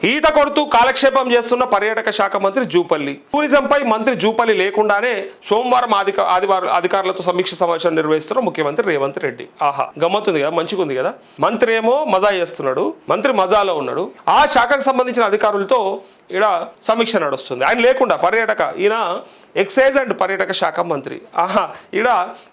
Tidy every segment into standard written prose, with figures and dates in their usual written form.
ఈత కొడుతూ కాలక్షేపం చేస్తున్న పర్యాటక శాఖ మంత్రి జూపల్లి. టూరిజంపై మంత్రి జూపల్లి లేకుండానే సోమవారం అధికారులతో సమీక్ష సమావేశం నిర్వహిస్తున్న ముఖ్యమంత్రి రేవంత్ రెడ్డి. ఆహా, గమ్మత్తుంది కదా, మంచిగా ఉంది కదా. మంత్రి ఏమో మజా చేస్తున్నాడు, మంత్రి మజాలో ఉన్నాడు. ఆ శాఖకు సంబంధించిన అధికారులతో ఇక్కడ సమీక్ష నడుస్తుంది. ఆయన లేకుండా ఈయన ఎక్సైజ్ అండ్ పర్యాటక శాఖ మంత్రి. ఈడ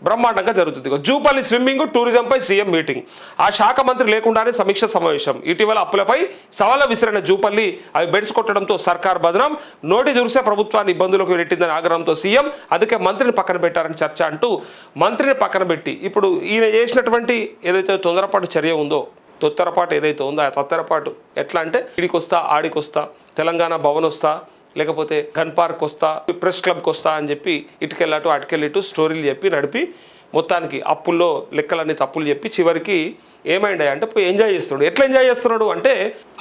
బ్రహ్మాండంగా జరుగుతుంది. జూపల్లి స్విమ్మింగ్, టూరిజంపై సీఎం మీటింగ్. ఆ శాఖ మంత్రి లేకుండానే సమీక్ష సమావేశం. ఇటీవల అప్పులపై సవాళ్ళ విసిరిన జూపల్లి అవి బెడ్స్ కొట్టడంతో సర్కార్ బదనం, నోటి దురిసే ప్రభుత్వాన్ని ఇబ్బందులకు నెట్టిందని ఆగ్రహంతో సీఎం అందుకే మంత్రిని పక్కన పెట్టారని చర్చ అంటూ మంత్రిని పక్కన పెట్టి ఇప్పుడు ఈయన చేసినటువంటి ఏదైతే తొందరపాటు చర్య ఉందో, తొత్తరపాటు ఏదైతే ఉందో ఆ తొత్తరపాటు ఎట్లా అంటే ఈడికొస్తా ఆడికొస్తా, తెలంగాణ భవన్ వస్తా, లేకపోతే గన్ పార్క్ వస్తా, ప్రెస్ క్లబ్కి వస్తా అని చెప్పి ఇటుకెళ్ళాటు అటుకెళ్ళిటు స్టోరీలు చెప్పి నడిపి మొత్తానికి అప్పుల్లో లెక్కలన్నీ తప్పులు చెప్పి చివరికి ఏమైంది అంటే పోయి ఎంజాయ్ చేస్తున్నాడు. ఎట్లా ఎంజాయ్ చేస్తున్నాడు అంటే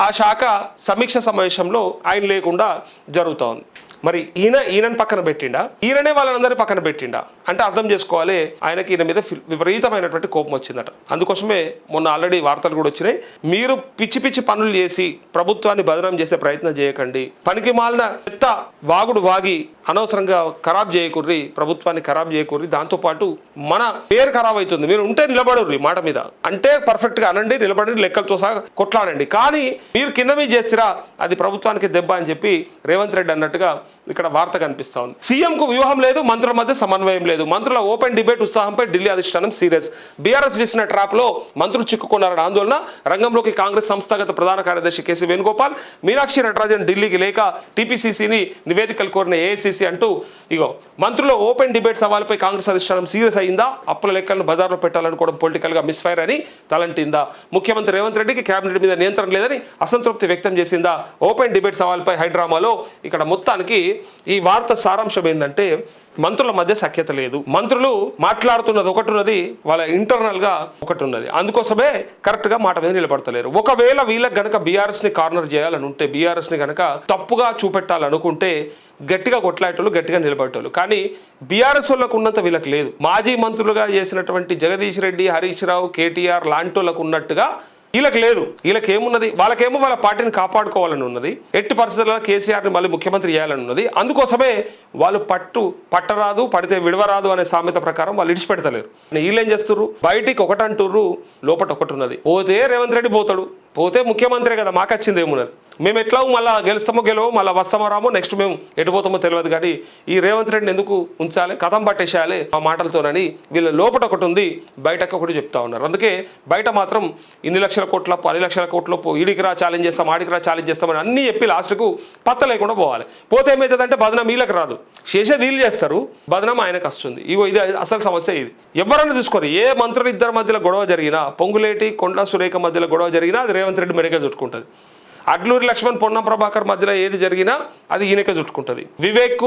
ఆ శాఖ సమీక్ష సమావేశంలో ఆయన లేకుండా జరుగుతూ ఉంది. మరి ఈయనని పక్కన పెట్టిండా, ఈయననే వాళ్ళందరినీ పక్కన పెట్టిండా అంటే అర్థం చేసుకోవాలి, ఆయనకి ఈయన మీద విపరీతమైనటువంటి కోపం వచ్చిందట. అందుకోసమే మొన్న ఆల్రెడీ వార్తలు కూడా వచ్చినాయి. మీరు పిచ్చి పిచ్చి పనులు చేసి ప్రభుత్వాన్ని బదనాం చేసే ప్రయత్నం చేయకండి, పనికి మాలిన చెత్త వాగుడు వాగి అనవసరంగా ఖరాబ్ చేయకూర్రి, ప్రభుత్వాన్ని ఖరాబ్ చేయకూర్రి, దాంతోపాటు మన పేరు ఖరాబ్ అవుతుంది. మీరు ఉంటే నిలబడుర్రి, మాట మీద అంటే పర్ఫెక్ట్గా అనండి, నిలబడి లెక్కలతో సహా కొట్లాడండి. కానీ మీరు కింద మీద చేస్తారా అది ప్రభుత్వానికి దెబ్బ అని చెప్పి రేవంత్ రెడ్డి అన్నట్టుగా ఇక్కడ వార్త కనిపిస్తా ఉంది. సీఎంకు వ్యూహం లేదు, మంత్రుల మధ్య సమన్వయం లేదు. మంత్రుల ఓపెన్ డిబేట్ ఉత్సాహంపై ఢిల్లీ అధిష్టానం సీరియస్. బీఆర్ఎస్ వేసిన ట్రాప్ లో మంత్రులు చిక్కుకున్నారని ఆందోళన. రంగంలోకి కాంగ్రెస్ సంస్థాగత ప్రధాన కార్యదర్శి కేసీ వేణుగోపాల్, మీనాక్షి నటరాజన్ ఢిల్లీకి లేక టీపీసీసీని నివేదికలు కోరిన ఏఐసీసీ అంటూ మంత్రుల ఓపెన్ డిబేట్ సవాలుపై కాంగ్రెస్ అధిష్టానం సీరియస్ అయిందా, అప్పుల లెక్కలను బజార్లో పెట్టాలనుకోవడం పొలిటికల్ గా మిస్ఫైర్ అని తలంటిందా, ముఖ్యమంత్రి రేవంత్ రెడ్డికి కేబినెట్ మీద నియంత్రణ లేదని అసంతృప్తి వ్యక్తం చేసిందా, ఓపెన్ డిబేట్ సవాల్పై హైడ్రామాలో ఇక్కడ మొత్తానికి ఈ వార్త సారాంశం ఏంటంటే మంత్రుల మధ్య సఖ్యత లేదు. మంత్రులు మాట్లాడుతున్నది ఒకటి ఉన్నది, వాళ్ళ ఇంటర్నల్ గా ఒకటి ఉన్నది. అందుకోసమే కరెక్ట్ గా మాట మీద నిలబడతలేరు. ఒకవేళ వీళ్ళకి గనక బీఆర్ఎస్ ని కార్నర్ చేయాలని ఉంటే, బీఆర్ఎస్ ని గనక తప్పుగా చూపెట్టాలనుకుంటే గట్టిగా కొట్లాటోళ్ళు, గట్టిగా నిలబడేటోళ్ళు. కానీ బీఆర్ఎస్ వాళ్ళకు ఉన్నంత వీళ్ళకి లేదు. మాజీ మంత్రులుగా చేసినటువంటి జగదీష్ రెడ్డి, హరీష్ రావు, కేటీఆర్ లాంటి వాళ్ళకు ఉన్నట్టుగా వీళ్ళకి లేదు. వీళ్ళకి ఏమున్నది, వాళ్ళకేమో వాళ్ళ పార్టీని కాపాడుకోవాలని ఉన్నది, ఎట్టి పరిస్థితుల్లో కేసీఆర్ని మళ్ళీ ముఖ్యమంత్రి చేయాలని ఉన్నది. అందుకోసమే వాళ్ళు పట్టరాదు పడితే విడవరాదు అనే సామెత ప్రకారం వాళ్ళు ఇడిచిపెడతలేరు. వీళ్ళు ఏం చేస్తుర్రు, బయటికి ఒకటి అంటుర్రు, లోపల ఒకటి ఉన్నది. పోతే రేవంత్ రెడ్డి పోతాడు, పోతే ముఖ్యమంత్రి కదా, మాకు వచ్చింది ఏమున్నది, మేము ఎట్లా మళ్ళీ గెలుస్తామో గెలవో, మళ్ళీ వస్తామో రామో, నెక్స్ట్ మేము ఎటుపోతామో తెలియదు. కానీ ఈ రేవంత్ రెడ్డిని ఎందుకు ఉంచాలి, కథం పట్టేసేయాలి ఆ మాటలతోనని వీళ్ళ లోపల ఒకటి ఉంది, బయటకు ఒకటి చెప్తా ఉన్నారు. అందుకే బయట మాత్రం ఇన్ని లక్షల కోట్ల 10 లక్షల కోట్ల ఈడికి రా ఛాలెంజ్ చేస్తాం, ఆడికి రా ఛాలెంజ్ చేస్తామని అన్నీ చెప్పి లాస్ట్కు పత్త లేకుండా పోవాలి. పోతే ఏమవుతుందంటే బదనం వీళ్ళకి రాదు, చేసేది వీళ్ళు చేస్తారు, బదనం ఆయనకు వస్తుంది. ఇది అసలు సమస్య. ఇది ఎవరన్నా తీసుకోరు, ఏ మంత్రులు ఇద్దరి మధ్యలో గొడవ జరిగినా, పొంగులేటి కొండా సురేఖ మధ్యలో గొడవ జరిగినా అది రేవంత్ రెడ్డి మెడకే చుట్టుకుంటుంది. అడ్లూరి లక్ష్మణ్ పొన్నం ప్రభాకర్ మధ్యలో ఏది జరిగినా అది ఈయనకే చుట్టుకుంటుంది. వివేక్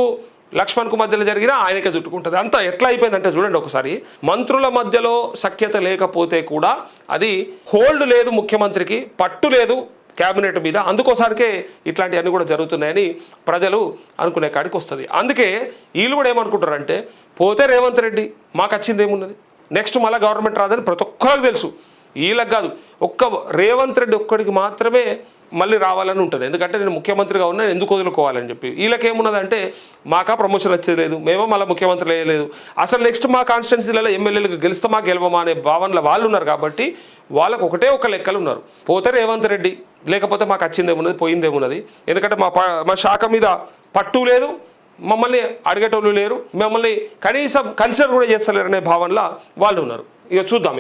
లక్ష్మణ్కు మధ్యలో జరిగినా ఆయనకే చుట్టుకుంటుంది. అంతా ఎట్లా అయిపోయిందంటే చూడండి ఒకసారి, మంత్రుల మధ్యలో సఖ్యత లేకపోతే కూడా అది హోల్డ్ లేదు, ముఖ్యమంత్రికి పట్టు లేదు క్యాబినెట్ మీద. అందుకోసారికే ఇట్లాంటివన్నీ కూడా జరుగుతున్నాయని ప్రజలు అనుకునే కాడికి వస్తుంది. అందుకే వీళ్ళు కూడా ఏమనుకుంటారంటే పోతే రేవంత్ రెడ్డి మాకు వచ్చింది ఏమున్నది, నెక్స్ట్ మళ్ళీ గవర్నమెంట్ రాదని ప్రతి ఒక్కరికి తెలుసు. వీళ్ళకి కాదు, ఒక్క రేవంత్ రెడ్డి ఒక్కడికి మాత్రమే మళ్ళీ రావాలని ఉంటుంది. ఎందుకంటే నేను ముఖ్యమంత్రిగా ఉన్నా, ఎందుకు వదులుకోవాలని చెప్పి. వీళ్ళకేమున్నదంటే మాకా ప్రమోషన్ వచ్చేది లేదు, మేమో మళ్ళీ ముఖ్యమంత్రి వేయలేదు, అసలు నెక్స్ట్ మా కాన్స్టిట్యున్సీలలో ఎమ్మెల్యేలకు గెలుస్తామా గెలవమా అనే భావనలో వాళ్ళు ఉన్నారు. కాబట్టి వాళ్ళకు ఒకటే ఒక లెక్కలు ఉన్నారు, పోతే రేవంత్ రెడ్డి, లేకపోతే మాకు వచ్చిందేమున్నది పోయిందేమున్నది. ఎందుకంటే మా శాఖ మీద పట్టు లేదు, మమ్మల్ని అడిగేటోళ్ళు లేరు, మమ్మల్ని కనీసం కన్సిడర్ కూడా చేస్తలేరు అనే భావనలో వాళ్ళు ఉన్నారు. ఇక చూద్దాం.